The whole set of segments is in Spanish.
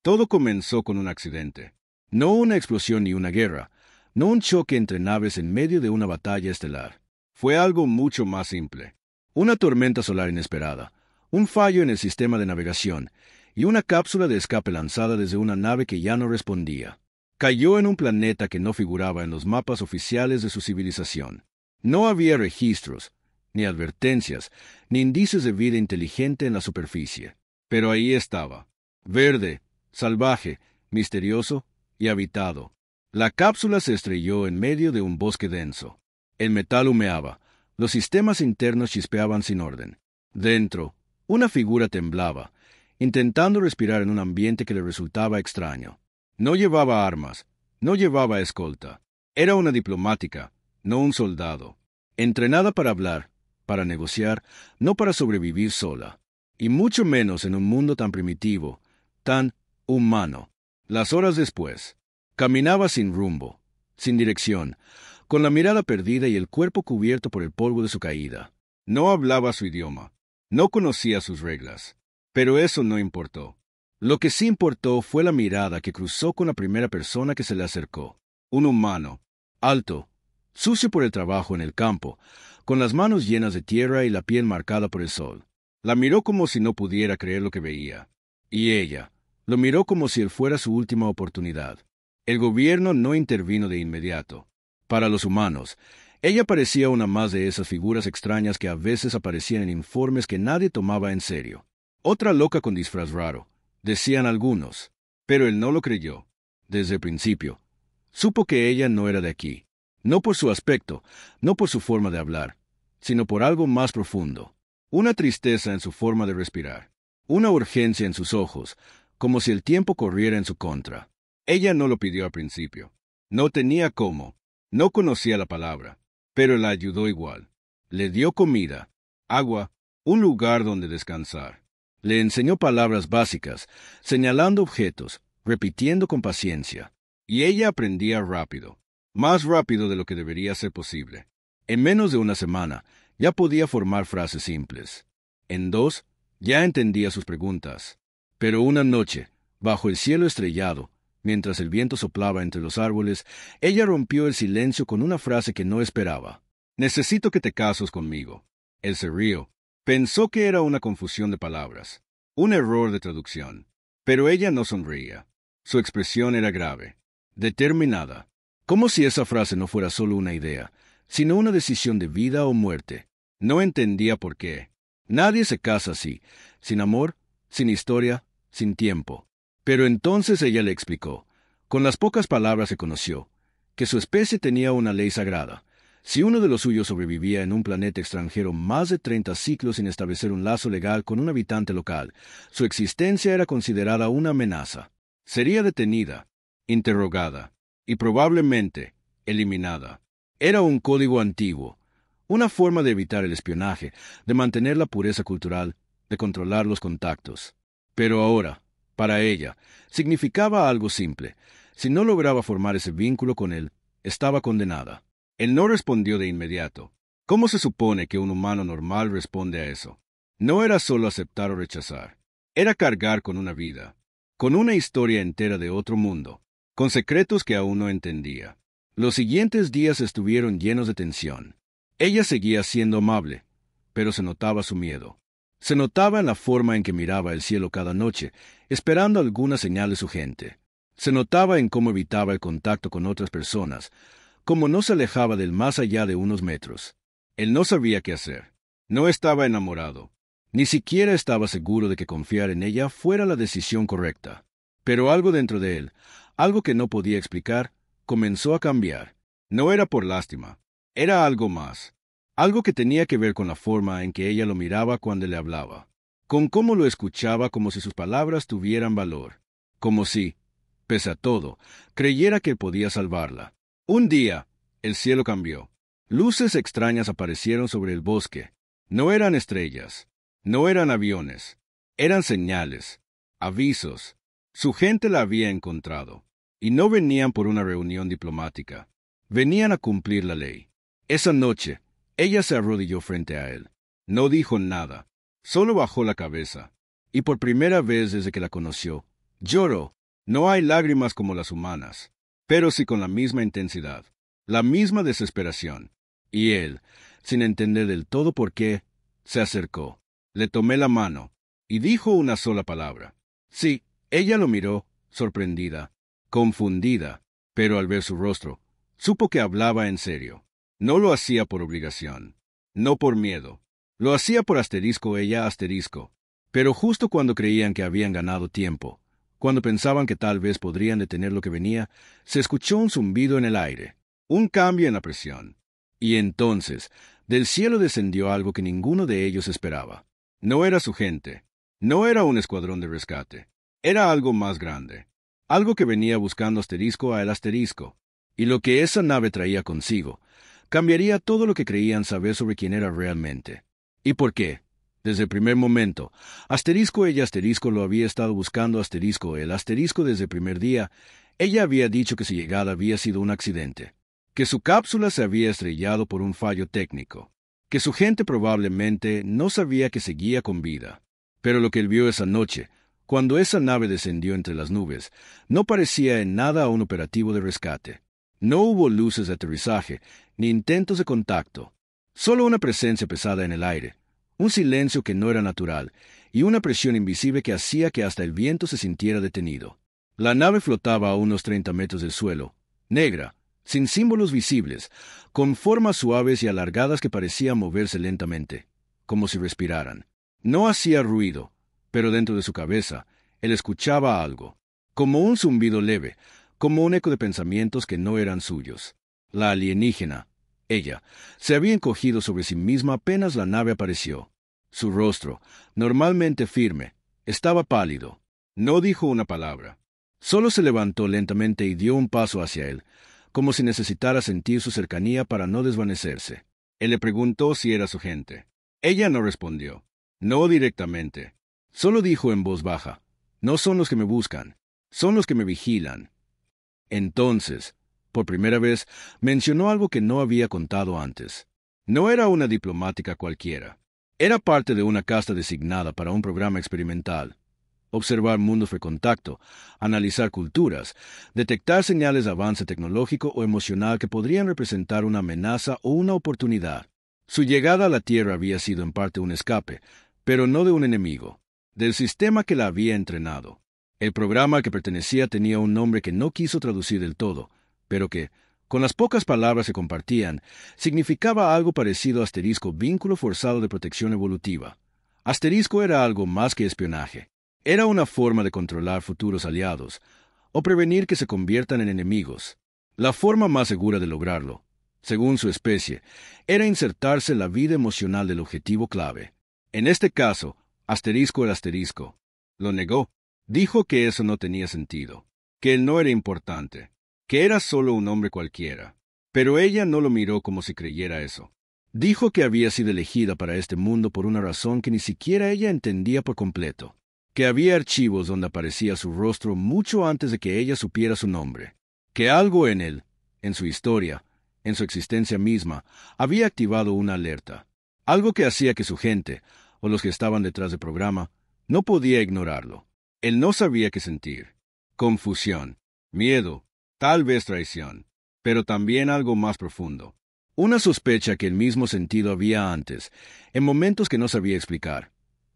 Todo comenzó con un accidente. No una explosión ni una guerra, no un choque entre naves en medio de una batalla estelar. Fue algo mucho más simple. Una tormenta solar inesperada, un fallo en el sistema de navegación y una cápsula de escape lanzada desde una nave que ya no respondía. Cayó en un planeta que no figuraba en los mapas oficiales de su civilización. No había registros, ni advertencias, ni indicios de vida inteligente en la superficie. Pero ahí estaba, verde, salvaje, misterioso y habitado. La cápsula se estrelló en medio de un bosque denso. El metal humeaba, los sistemas internos chispeaban sin orden. Dentro, una figura temblaba, intentando respirar en un ambiente que le resultaba extraño. No llevaba armas, no llevaba escolta. Era una diplomática, no un soldado. Entrenada para hablar, para negociar, no para sobrevivir sola. Y mucho menos en un mundo tan primitivo, tan humano. Las horas después, caminaba sin rumbo, sin dirección, con la mirada perdida y el cuerpo cubierto por el polvo de su caída. No hablaba su idioma, no conocía sus reglas, pero eso no importó. Lo que sí importó fue la mirada que cruzó con la primera persona que se le acercó. Un humano, alto, sucio por el trabajo en el campo, con las manos llenas de tierra y la piel marcada por el sol. La miró como si no pudiera creer lo que veía. Y ella lo miró como si él fuera su última oportunidad. El gobierno no intervino de inmediato. Para los humanos, ella parecía una más de esas figuras extrañas que a veces aparecían en informes que nadie tomaba en serio. Otra loca con disfraz raro, decían algunos, pero él no lo creyó. Desde el principio, supo que ella no era de aquí, no por su aspecto, no por su forma de hablar, sino por algo más profundo. Una tristeza en su forma de respirar, una urgencia en sus ojos, como si el tiempo corriera en su contra. Ella no lo pidió al principio. No tenía cómo. No conocía la palabra, pero la ayudó igual. Le dio comida, agua, un lugar donde descansar. Le enseñó palabras básicas, señalando objetos, repitiendo con paciencia. Y ella aprendía rápido, más rápido de lo que debería ser posible. En menos de una semana, ya podía formar frases simples. En 2, ya entendía sus preguntas. Pero una noche, bajo el cielo estrellado, mientras el viento soplaba entre los árboles, ella rompió el silencio con una frase que no esperaba. «Necesito que te cases conmigo». Él se rió. Pensó que era una confusión de palabras, un error de traducción. Pero ella no sonreía. Su expresión era grave, determinada, como si esa frase no fuera solo una idea, sino una decisión de vida o muerte. No entendía por qué. Nadie se casa así, sin amor, sin historia, sin tiempo. Pero entonces ella le explicó, con las pocas palabras se conoció, que su especie tenía una ley sagrada. Si uno de los suyos sobrevivía en un planeta extranjero más de 30 ciclos sin establecer un lazo legal con un habitante local, su existencia era considerada una amenaza. Sería detenida, interrogada y probablemente eliminada. Era un código antiguo, una forma de evitar el espionaje, de mantener la pureza cultural, de controlar los contactos. Pero ahora, para ella, significaba algo simple. Si no lograba formar ese vínculo con él, estaba condenada. Él no respondió de inmediato. ¿Cómo se supone que un humano normal responde a eso? No era solo aceptar o rechazar. Era cargar con una vida, con una historia entera de otro mundo, con secretos que aún no entendía. Los siguientes días estuvieron llenos de tensión. Ella seguía siendo amable, pero se notaba su miedo. Se notaba en la forma en que miraba el cielo cada noche, esperando alguna señal de su gente. Se notaba en cómo evitaba el contacto con otras personas, cómo no se alejaba del más allá de unos metros. Él no sabía qué hacer. No estaba enamorado. Ni siquiera estaba seguro de que confiar en ella fuera la decisión correcta. Pero algo dentro de él, algo que no podía explicar, comenzó a cambiar. No era por lástima. Era algo más. Algo que tenía que ver con la forma en que ella lo miraba cuando le hablaba. Con cómo lo escuchaba como si sus palabras tuvieran valor. Como si, pese a todo, creyera que podía salvarla. Un día, el cielo cambió. Luces extrañas aparecieron sobre el bosque. No eran estrellas. No eran aviones. Eran señales. Avisos. Su gente la había encontrado. Y no venían por una reunión diplomática. Venían a cumplir la ley. Esa noche, ella se arrodilló frente a él. No dijo nada. Solo bajó la cabeza. Y por primera vez desde que la conoció, Lloro. No hay lágrimas como las humanas, pero sí con la misma intensidad, la misma desesperación. Y él, sin entender del todo por qué, se acercó. Le tomé la mano y dijo una sola palabra. Sí, ella lo miró, sorprendida, confundida, pero al ver su rostro, supo que hablaba en serio. No lo hacía por obligación, no por miedo. Lo hacía por asterisco ella asterisco. Pero justo cuando creían que habían ganado tiempo, cuando pensaban que tal vez podrían detener lo que venía, se escuchó un zumbido en el aire, un cambio en la presión. Y entonces, del cielo descendió algo que ninguno de ellos esperaba. No era su gente, no era un escuadrón de rescate, era algo más grande, algo que venía buscando asterisco a el asterisco, y lo que esa nave traía consigo cambiaría todo lo que creían saber sobre quién era realmente. ¿Y por qué? Desde el primer momento, asterisco ella asterisco lo había estado buscando asterisco el asterisco desde el primer día. Ella había dicho que su llegada había sido un accidente, que su cápsula se había estrellado por un fallo técnico, que su gente probablemente no sabía que seguía con vida. Pero lo que él vio esa noche, cuando esa nave descendió entre las nubes, no parecía en nada a un operativo de rescate. No hubo luces de aterrizaje, ni intentos de contacto, solo una presencia pesada en el aire, un silencio que no era natural, y una presión invisible que hacía que hasta el viento se sintiera detenido. La nave flotaba a unos 30 metros del suelo, negra, sin símbolos visibles, con formas suaves y alargadas que parecían moverse lentamente, como si respiraran. No hacía ruido, pero dentro de su cabeza, él escuchaba algo, como un zumbido leve, como un eco de pensamientos que no eran suyos. La alienígena, ella, se había encogido sobre sí misma apenas la nave apareció. Su rostro, normalmente firme, estaba pálido. No dijo una palabra. Solo se levantó lentamente y dio un paso hacia él, como si necesitara sentir su cercanía para no desvanecerse. Él le preguntó si era su gente. Ella no respondió. No directamente. Solo dijo en voz baja, «No son los que me buscan, son los que me vigilan». Entonces, por primera vez, mencionó algo que no había contado antes. No era una diplomática cualquiera. Era parte de una casta designada para un programa experimental. Observar mundos de contacto, analizar culturas, detectar señales de avance tecnológico o emocional que podrían representar una amenaza o una oportunidad. Su llegada a la Tierra había sido en parte un escape, pero no de un enemigo, del sistema que la había entrenado. El programa al que pertenecía tenía un nombre que no quiso traducir del todo, pero que, con las pocas palabras que compartían, significaba algo parecido a asterisco vínculo forzado de protección evolutiva. Asterisco era algo más que espionaje. Era una forma de controlar futuros aliados, o prevenir que se conviertan en enemigos. La forma más segura de lograrlo, según su especie, era insertarse en la vida emocional del objetivo clave. En este caso, asterisco el asterisco. Lo negó. Dijo que eso no tenía sentido, que él no era importante, que era solo un hombre cualquiera. Pero ella no lo miró como si creyera eso. Dijo que había sido elegida para este mundo por una razón que ni siquiera ella entendía por completo, que había archivos donde aparecía su rostro mucho antes de que ella supiera su nombre, que algo en él, en su historia, en su existencia misma, había activado una alerta, algo que hacía que su gente, o los que estaban detrás del programa, no podía ignorarlo. Él no sabía qué sentir. Confusión, miedo, tal vez traición, pero también algo más profundo. Una sospecha que el mismo sentido había antes, en momentos que no sabía explicar.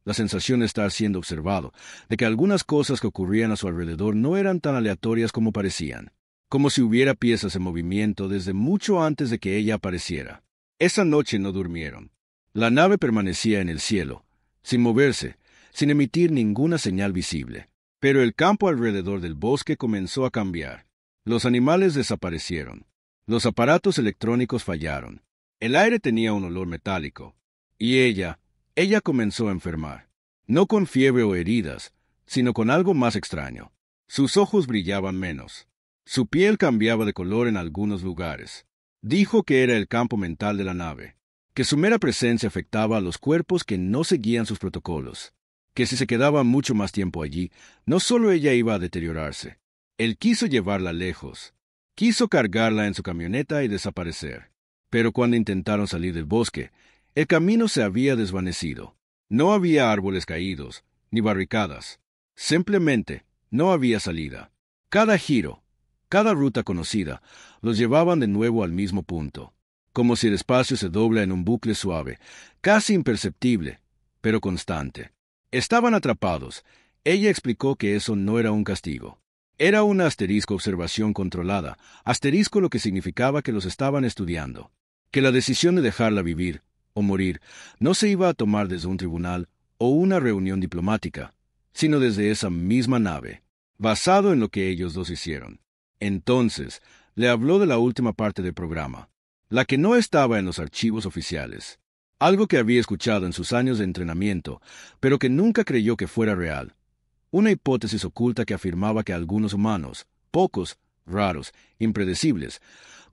La sensación de estar siendo observado, de que algunas cosas que ocurrían a su alrededor no eran tan aleatorias como parecían, como si hubiera piezas en movimiento desde mucho antes de que ella apareciera. Esa noche no durmieron. La nave permanecía en el cielo, sin moverse, sin emitir ninguna señal visible. Pero el campo alrededor del bosque comenzó a cambiar. Los animales desaparecieron. Los aparatos electrónicos fallaron. El aire tenía un olor metálico. Y ella comenzó a enfermar. No con fiebre o heridas, sino con algo más extraño. Sus ojos brillaban menos. Su piel cambiaba de color en algunos lugares. Dijo que era el campo mental de la nave, que su mera presencia afectaba a los cuerpos que no seguían sus protocolos, que si se quedaba mucho más tiempo allí, no solo ella iba a deteriorarse. Él quiso llevarla lejos, quiso cargarla en su camioneta y desaparecer. Pero cuando intentaron salir del bosque, el camino se había desvanecido. No había árboles caídos, ni barricadas. Simplemente No había salida. Cada giro, cada ruta conocida, los llevaban de nuevo al mismo punto, como si el espacio se dobla en un bucle suave, casi imperceptible, pero constante. Estaban atrapados. Ella explicó que eso no era un castigo. Era una asterisco observación controlada, asterisco lo que significaba que los estaban estudiando, que la decisión de dejarla vivir o morir no se iba a tomar desde un tribunal o una reunión diplomática, sino desde esa misma nave, basado en lo que ellos dos hicieron. Entonces, le habló de la última parte del programa, la que no estaba en los archivos oficiales, algo que había escuchado en sus años de entrenamiento, pero que nunca creyó que fuera real. Una hipótesis oculta que afirmaba que algunos humanos, pocos, raros, impredecibles,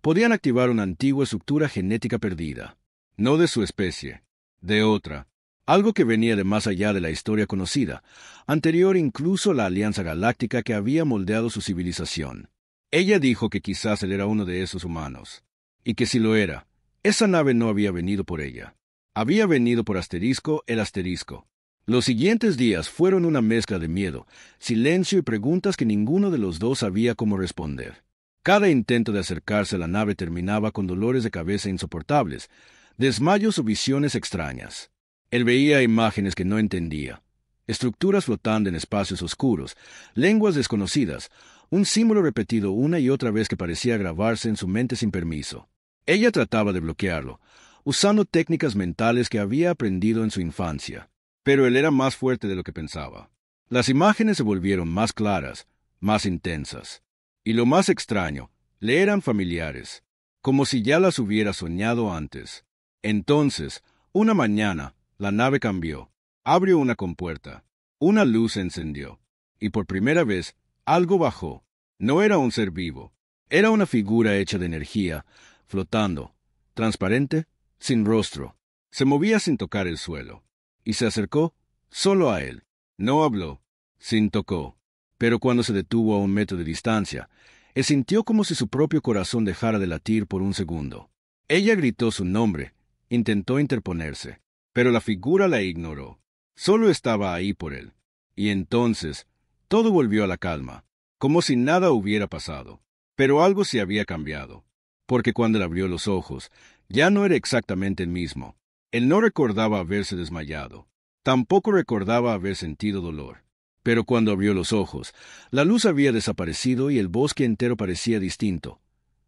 podían activar una antigua estructura genética perdida, no de su especie, de otra, algo que venía de más allá de la historia conocida, anterior incluso a la Alianza Galáctica que había moldeado su civilización. Ella dijo que quizás él era uno de esos humanos, y que si lo era, esa nave no había venido por ella. Había venido por Asterisco el Asterisco. Los siguientes días fueron una mezcla de miedo, silencio y preguntas que ninguno de los dos sabía cómo responder. Cada intento de acercarse a la nave terminaba con dolores de cabeza insoportables, desmayos o visiones extrañas. Él veía imágenes que no entendía, estructuras flotando en espacios oscuros, lenguas desconocidas, un símbolo repetido una y otra vez que parecía grabarse en su mente sin permiso. Ella trataba de bloquearlo, usando técnicas mentales que había aprendido en su infancia. Pero él era más fuerte de lo que pensaba. Las imágenes se volvieron más claras, más intensas. Y lo más extraño, le eran familiares, como si ya las hubiera soñado antes. Entonces, una mañana, la nave cambió. Abrió una compuerta. Una luz se encendió. Y por primera vez, algo bajó. No era un ser vivo. Era una figura hecha de energía, flotando, transparente, sin rostro. Se movía sin tocar el suelo. Y se acercó solo a él. No habló, sin tocó. Pero cuando se detuvo a 1 metro de distancia, él sintió como si su propio corazón dejara de latir por un segundo. Ella gritó su nombre, intentó interponerse, pero la figura la ignoró. Solo estaba ahí por él. Y entonces, todo volvió a la calma, como si nada hubiera pasado. Pero algo se había cambiado, porque cuando él abrió los ojos, ya no era exactamente el mismo. Él no recordaba haberse desmayado. Tampoco recordaba haber sentido dolor. Pero cuando abrió los ojos, la luz había desaparecido y el bosque entero parecía distinto,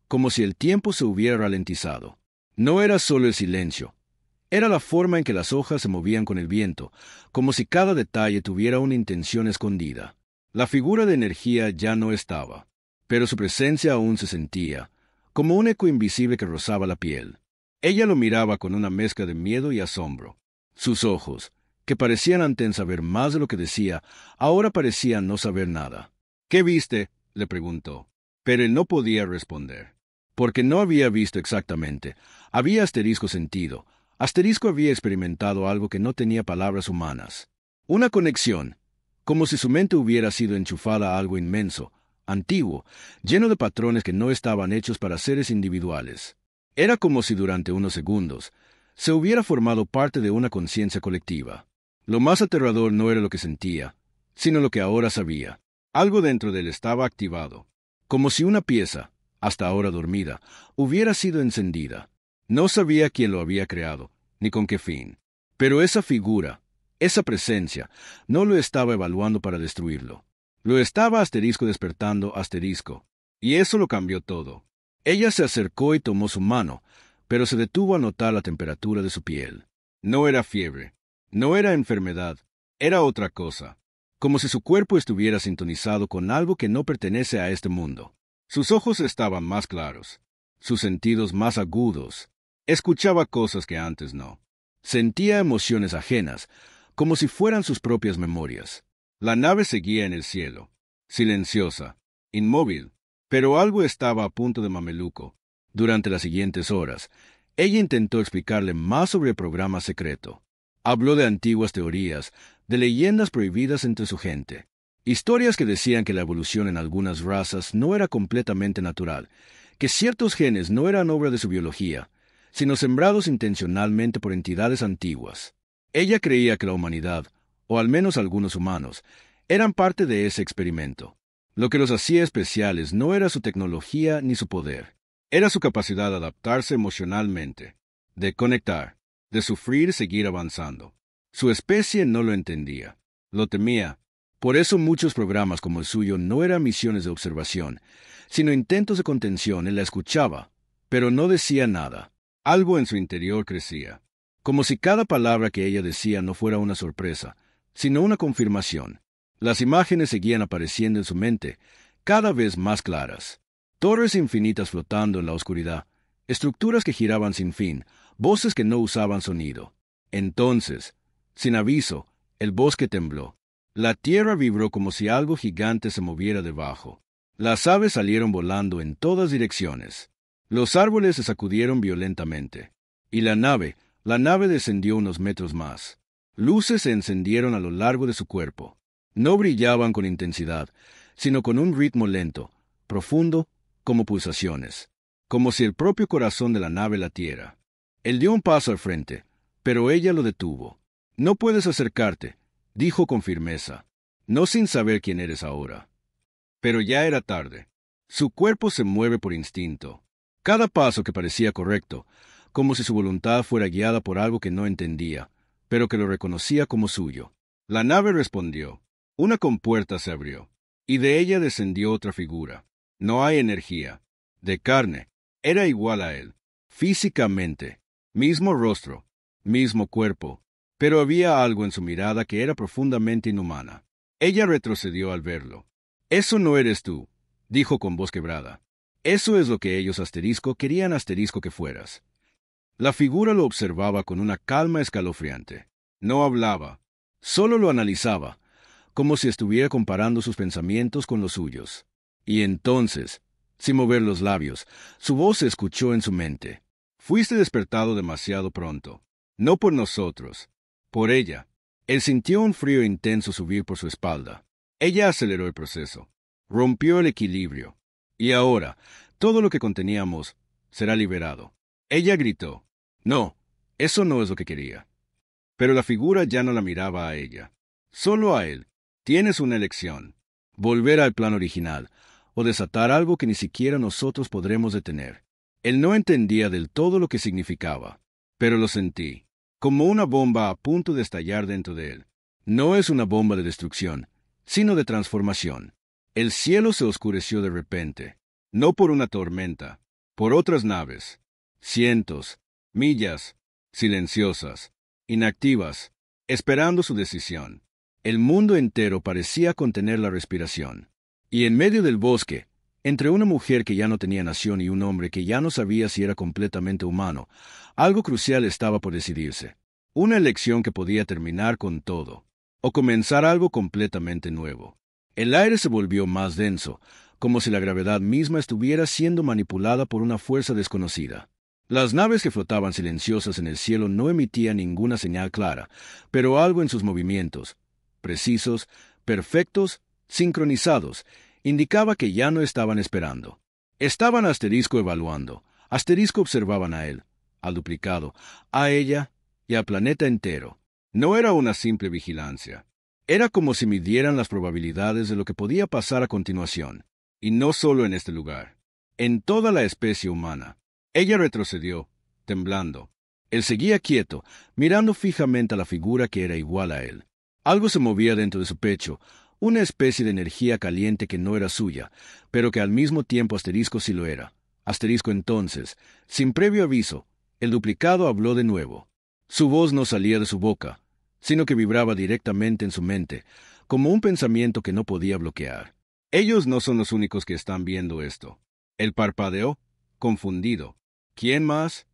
como si el tiempo se hubiera ralentizado. No era solo el silencio. Era la forma en que las hojas se movían con el viento, como si cada detalle tuviera una intención escondida. La figura de energía ya no estaba, pero su presencia aún se sentía, como un eco invisible que rozaba la piel. Ella lo miraba con una mezcla de miedo y asombro. Sus ojos, que parecían antes saber más de lo que decía, ahora parecían no saber nada. ¿Qué viste?, le preguntó. Pero él no podía responder, porque no había visto exactamente. Había Asterisco sentido. Asterisco había experimentado algo que no tenía palabras humanas. Una conexión, como si su mente hubiera sido enchufada a algo inmenso, antiguo, lleno de patrones que no estaban hechos para seres individuales. Era como si durante unos segundos se hubiera formado parte de una conciencia colectiva. Lo más aterrador no era lo que sentía, sino lo que ahora sabía. Algo dentro de él estaba activado, como si una pieza, hasta ahora dormida, hubiera sido encendida. No sabía quién lo había creado, ni con qué fin. Pero esa figura, esa presencia, no lo estaba evaluando para destruirlo. Lo estaba Asterisco despertando Asterisco. Y eso lo cambió todo. Ella se acercó y tomó su mano, pero se detuvo a notar la temperatura de su piel. No era fiebre, no era enfermedad, era otra cosa, como si su cuerpo estuviera sintonizado con algo que no pertenece a este mundo. Sus ojos estaban más claros, sus sentidos más agudos. Escuchaba cosas que antes no. Sentía emociones ajenas, como si fueran sus propias memorias. La nave seguía en el cielo, silenciosa, inmóvil. Pero algo estaba a punto de mameluco. Durante las siguientes horas, ella intentó explicarle más sobre el programa secreto. Habló de antiguas teorías, de leyendas prohibidas entre su gente. Historias que decían que la evolución en algunas razas no era completamente natural, que ciertos genes no eran obra de su biología, sino sembrados intencionalmente por entidades antiguas. Ella creía que la humanidad, o al menos algunos humanos, Eran parte de ese experimento. Lo que los hacía especiales no era su tecnología ni su poder. Era su capacidad de adaptarse emocionalmente, de conectar, de sufrir y seguir avanzando. Su especie no lo entendía, lo temía. Por eso muchos programas como el suyo no eran misiones de observación, sino intentos de contención. Él la escuchaba, pero no decía nada. Algo en su interior crecía, como si cada palabra que ella decía no fuera una sorpresa, sino una confirmación. Las imágenes seguían apareciendo en su mente, cada vez más claras. Torres infinitas flotando en la oscuridad, estructuras que giraban sin fin, voces que no usaban sonido. Entonces, sin aviso, el bosque tembló. La tierra vibró como si algo gigante se moviera debajo. Las aves salieron volando en todas direcciones. Los árboles se sacudieron violentamente. Y la nave descendió unos metros más. Luces se encendieron a lo largo de su cuerpo. No brillaban con intensidad, sino con un ritmo lento, profundo, como pulsaciones, como si el propio corazón de la nave latiera. Él dio un paso al frente, pero ella lo detuvo. «No puedes acercarte», dijo con firmeza, no sin saber quién eres ahora. Pero ya era tarde. Su cuerpo se mueve por instinto. Cada paso que parecía correcto, como si su voluntad fuera guiada por algo que no entendía, pero que lo reconocía como suyo. La nave respondió. Una compuerta se abrió, y de ella descendió otra figura. No hay energía. De carne. Era igual a él. Físicamente. Mismo rostro. Mismo cuerpo. Pero había algo en su mirada que era profundamente inhumana. Ella retrocedió al verlo. «Eso no eres tú», dijo con voz quebrada. «Eso es lo que ellos querían que fueras». La figura lo observaba con una calma escalofriante. No hablaba. Solo lo analizaba, como si estuviera comparando sus pensamientos con los suyos. Y entonces, sin mover los labios, su voz se escuchó en su mente. «Fuiste despertado demasiado pronto. No por nosotros. Por ella». Él sintió un frío intenso subir por su espalda. Ella aceleró el proceso. Rompió el equilibrio. Y ahora, todo lo que conteníamos será liberado. Ella gritó. No, eso no es lo que quería. Pero la figura ya no la miraba a ella. Solo a él. Tienes una elección. Volver al plan original, o desatar algo que ni siquiera nosotros podremos detener. Él no entendía del todo lo que significaba, pero lo sentí, como una bomba a punto de estallar dentro de él. No es una bomba de destrucción, sino de transformación. El cielo se oscureció de repente, no por una tormenta, por otras naves, cientos, millas, silenciosas, inactivas, esperando su decisión. El mundo entero parecía contener la respiración. Y en medio del bosque, entre una mujer que ya no tenía nación y un hombre que ya no sabía si era completamente humano, algo crucial estaba por decidirse. Una elección que podía terminar con todo, o comenzar algo completamente nuevo. El aire se volvió más denso, como si la gravedad misma estuviera siendo manipulada por una fuerza desconocida. Las naves que flotaban silenciosas en el cielo no emitían ninguna señal clara, pero algo en sus movimientos, precisos, perfectos, sincronizados, indicaba que ya no estaban esperando. Estaban evaluando, observaban a él, al duplicado, a ella y al planeta entero. No era una simple vigilancia. Era como si midieran las probabilidades de lo que podía pasar a continuación. Y no solo en este lugar. En toda la especie humana. Ella retrocedió, temblando. Él seguía quieto, mirando fijamente a la figura que era igual a él. Algo se movía dentro de su pecho, una especie de energía caliente que no era suya, pero que al mismo tiempo sí lo era. Entonces, sin previo aviso, el duplicado habló de nuevo. Su voz no salía de su boca, sino que vibraba directamente en su mente, como un pensamiento que no podía bloquear. Ellos no son los únicos que están viendo esto. Él parpadeó, confundido. ¿Quién más?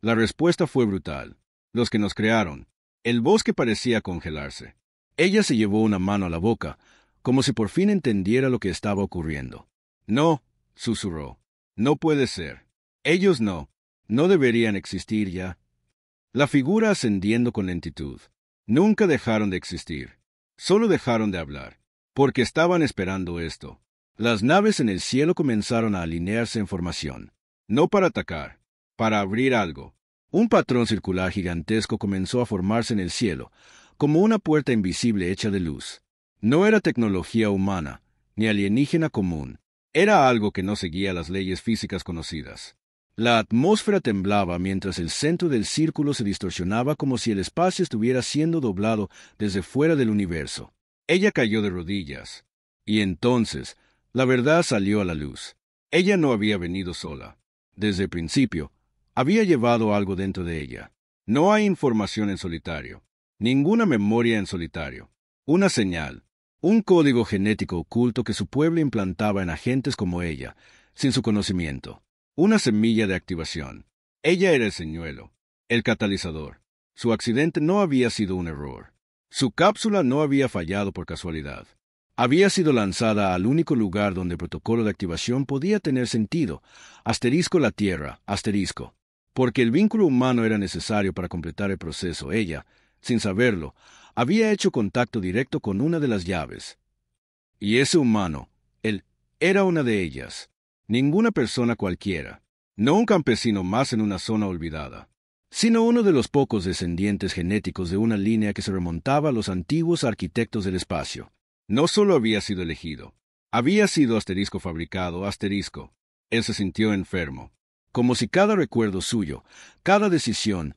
La respuesta fue brutal. Los que nos crearon. El bosque parecía congelarse. Ella se llevó una mano a la boca, como si por fin entendiera lo que estaba ocurriendo. No, susurró. No puede ser. Ellos no deberían existir ya. La figura ascendiendo con lentitud. Nunca dejaron de existir. Solo dejaron de hablar. Porque estaban esperando esto. Las naves en el cielo comenzaron a alinearse en formación. No para atacar, para abrir algo. Un patrón circular gigantesco comenzó a formarse en el cielo, como una puerta invisible hecha de luz. No era tecnología humana, ni alienígena común. Era algo que no seguía las leyes físicas conocidas. La atmósfera temblaba mientras el centro del círculo se distorsionaba como si el espacio estuviera siendo doblado desde fuera del universo. Ella cayó de rodillas. Y entonces, la verdad salió a la luz. Ella no había venido sola. Desde el principio, había llevado algo dentro de ella. No hay información en solitario, ninguna memoria en solitario. Una señal, un código genético oculto que su pueblo implantaba en agentes como ella, sin su conocimiento. Una semilla de activación. Ella era el señuelo, el catalizador. Su accidente no había sido un error. Su cápsula no había fallado por casualidad. Había sido lanzada al único lugar donde el protocolo de activación podía tener sentido, asterisco la Tierra, asterisco. Porque el vínculo humano era necesario para completar el proceso, ella, sin saberlo, había hecho contacto directo con una de las llaves. Y ese humano, él, era una de ellas. Ninguna persona cualquiera, no un campesino más en una zona olvidada, sino uno de los pocos descendientes genéticos de una línea que se remontaba a los antiguos arquitectos del espacio. No solo había sido elegido, había sido asterisco fabricado, asterisco. Él se sintió enfermo, como si cada recuerdo suyo, cada decisión,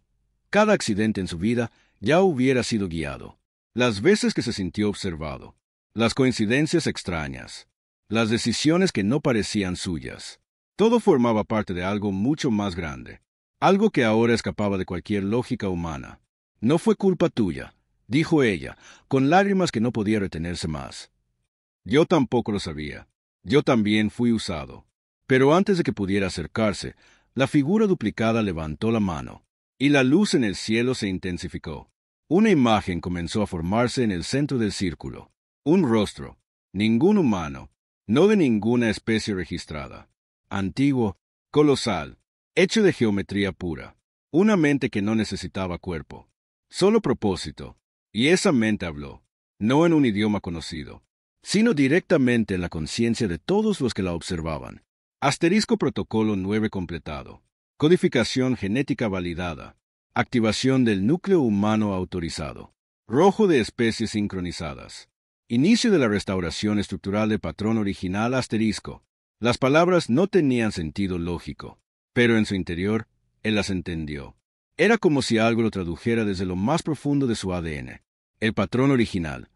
cada accidente en su vida ya hubiera sido guiado. Las veces que se sintió observado, las coincidencias extrañas, las decisiones que no parecían suyas. Todo formaba parte de algo mucho más grande, algo que ahora escapaba de cualquier lógica humana. No fue culpa tuya, dijo ella, con lágrimas que no podía retenerse más. Yo tampoco lo sabía. Yo también fui usado. Pero antes de que pudiera acercarse, la figura duplicada levantó la mano, y la luz en el cielo se intensificó. Una imagen comenzó a formarse en el centro del círculo. Un rostro, ningún humano, no de ninguna especie registrada. Antiguo, colosal, hecho de geometría pura. Una mente que no necesitaba cuerpo. Solo propósito. Y esa mente habló, no en un idioma conocido, sino directamente en la conciencia de todos los que la observaban. Asterisco protocolo 9 completado. Codificación genética validada. Activación del núcleo humano autorizado. Rojo de especies sincronizadas. Inicio de la restauración estructural del patrón original asterisco. Las palabras no tenían sentido lógico, pero en su interior, él las entendió. Era como si algo lo tradujera desde lo más profundo de su ADN. El patrón original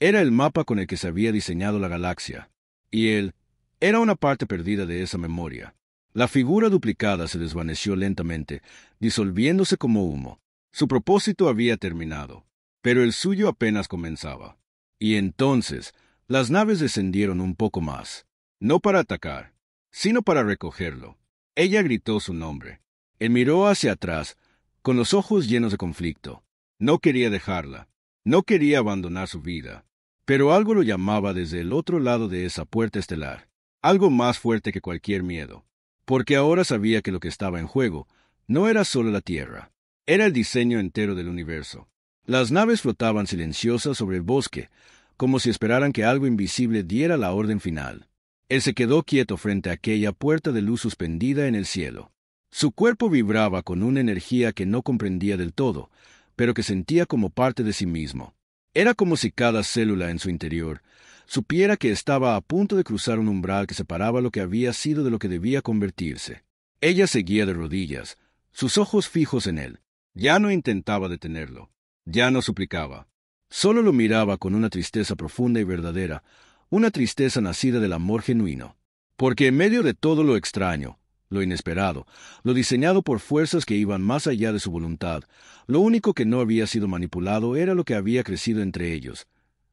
era el mapa con el que se había diseñado la galaxia, y él era una parte perdida de esa memoria. La figura duplicada se desvaneció lentamente, disolviéndose como humo. Su propósito había terminado, pero el suyo apenas comenzaba. Y entonces, las naves descendieron un poco más. No para atacar, sino para recogerlo. Ella gritó su nombre. Él miró hacia atrás, con los ojos llenos de conflicto. No quería dejarla. No quería abandonar su vida. Pero algo lo llamaba desde el otro lado de esa puerta estelar. Algo más fuerte que cualquier miedo. Porque ahora sabía que lo que estaba en juego no era solo la Tierra. Era el diseño entero del universo. Las naves flotaban silenciosas sobre el bosque, como si esperaran que algo invisible diera la orden final. Él se quedó quieto frente a aquella puerta de luz suspendida en el cielo. Su cuerpo vibraba con una energía que no comprendía del todo, pero que sentía como parte de sí mismo. Era como si cada célula en su interior supiera que estaba a punto de cruzar un umbral que separaba lo que había sido de lo que debía convertirse. Ella seguía de rodillas, sus ojos fijos en él. Ya no intentaba detenerlo. Ya no suplicaba. Solo lo miraba con una tristeza profunda y verdadera, una tristeza nacida del amor genuino. Porque en medio de todo lo extraño, lo inesperado, lo diseñado por fuerzas que iban más allá de su voluntad, lo único que no había sido manipulado era lo que había crecido entre ellos,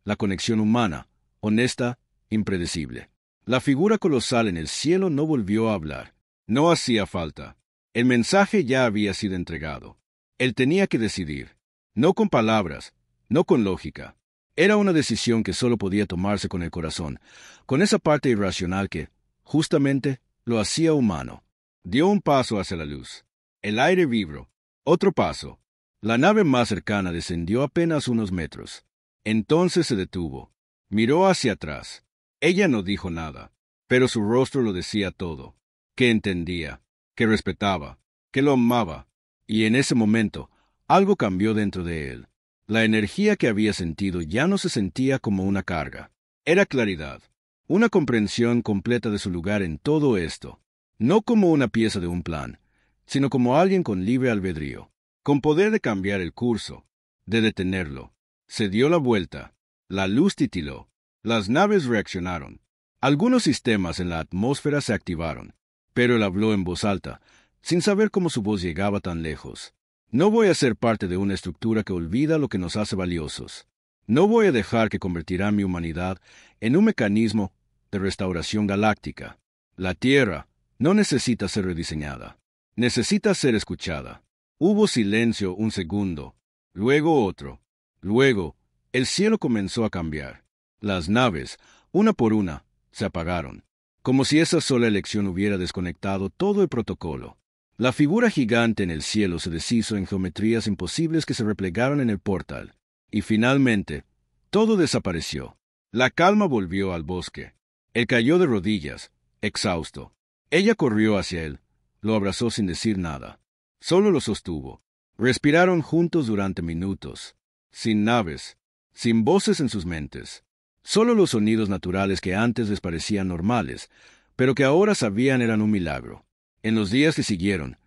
la conexión humana, honesta, impredecible. La figura colosal en el cielo no volvió a hablar. No hacía falta. El mensaje ya había sido entregado. Él tenía que decidir. No con palabras, no con lógica. Era una decisión que solo podía tomarse con el corazón, con esa parte irracional que, justamente, lo hacía humano. Dio un paso hacia la luz. El aire vibró. Otro paso. La nave más cercana descendió apenas unos metros. Entonces se detuvo. Miró hacia atrás. Ella no dijo nada, pero su rostro lo decía todo. Que entendía, que respetaba, que lo amaba. Y en ese momento, algo cambió dentro de él. La energía que había sentido ya no se sentía como una carga. Era claridad, una comprensión completa de su lugar en todo esto, no como una pieza de un plan, sino como alguien con libre albedrío, con poder de cambiar el curso, de detenerlo. Se dio la vuelta, la luz titiló, las naves reaccionaron, algunos sistemas en la atmósfera se activaron, pero él habló en voz alta, sin saber cómo su voz llegaba tan lejos. No voy a ser parte de una estructura que olvida lo que nos hace valiosos. No voy a dejar que convertirá mi humanidad en un mecanismo de restauración galáctica. La Tierra no necesita ser rediseñada. Necesita ser escuchada. Hubo silencio un segundo, luego otro. Luego, el cielo comenzó a cambiar. Las naves, una por una, se apagaron, como si esa sola elección hubiera desconectado todo el protocolo. La figura gigante en el cielo se deshizo en geometrías imposibles que se replegaron en el portal. Y finalmente, todo desapareció. La calma volvió al bosque. Él cayó de rodillas, exhausto. Ella corrió hacia él, lo abrazó sin decir nada. Solo lo sostuvo. Respiraron juntos durante minutos, sin naves, sin voces en sus mentes. Solo los sonidos naturales que antes les parecían normales, pero que ahora sabían eran un milagro. En los días que siguieron,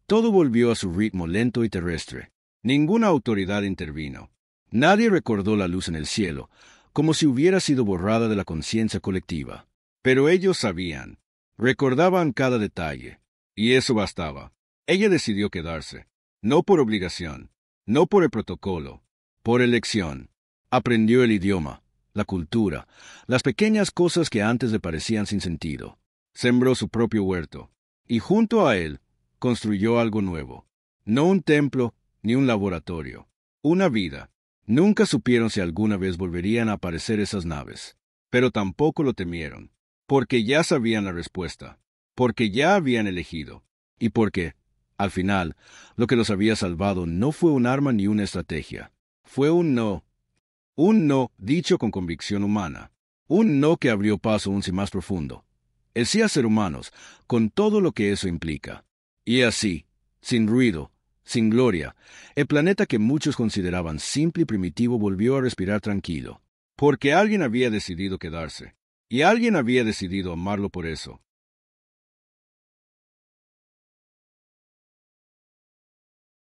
todo volvió a su ritmo lento y terrestre. Ninguna autoridad intervino. Nadie recordó la luz en el cielo, como si hubiera sido borrada de la conciencia colectiva. Pero ellos sabían, recordaban cada detalle, y eso bastaba. Ella decidió quedarse, no por obligación, no por el protocolo, por elección. Aprendió el idioma, la cultura, las pequeñas cosas que antes le parecían sin sentido. Sembró su propio huerto, y junto a él construyó algo nuevo. No un templo ni un laboratorio, una vida. Nunca supieron si alguna vez volverían a aparecer esas naves, pero tampoco lo temieron, porque ya sabían la respuesta, porque ya habían elegido, y porque, al final, lo que los había salvado no fue un arma ni una estrategia, fue un no dicho con convicción humana, un no que abrió paso aún más profundo, el sí a ser humanos, con todo lo que eso implica. Y así, sin ruido, sin gloria, el planeta que muchos consideraban simple y primitivo volvió a respirar tranquilo, porque alguien había decidido quedarse, y alguien había decidido amarlo por eso.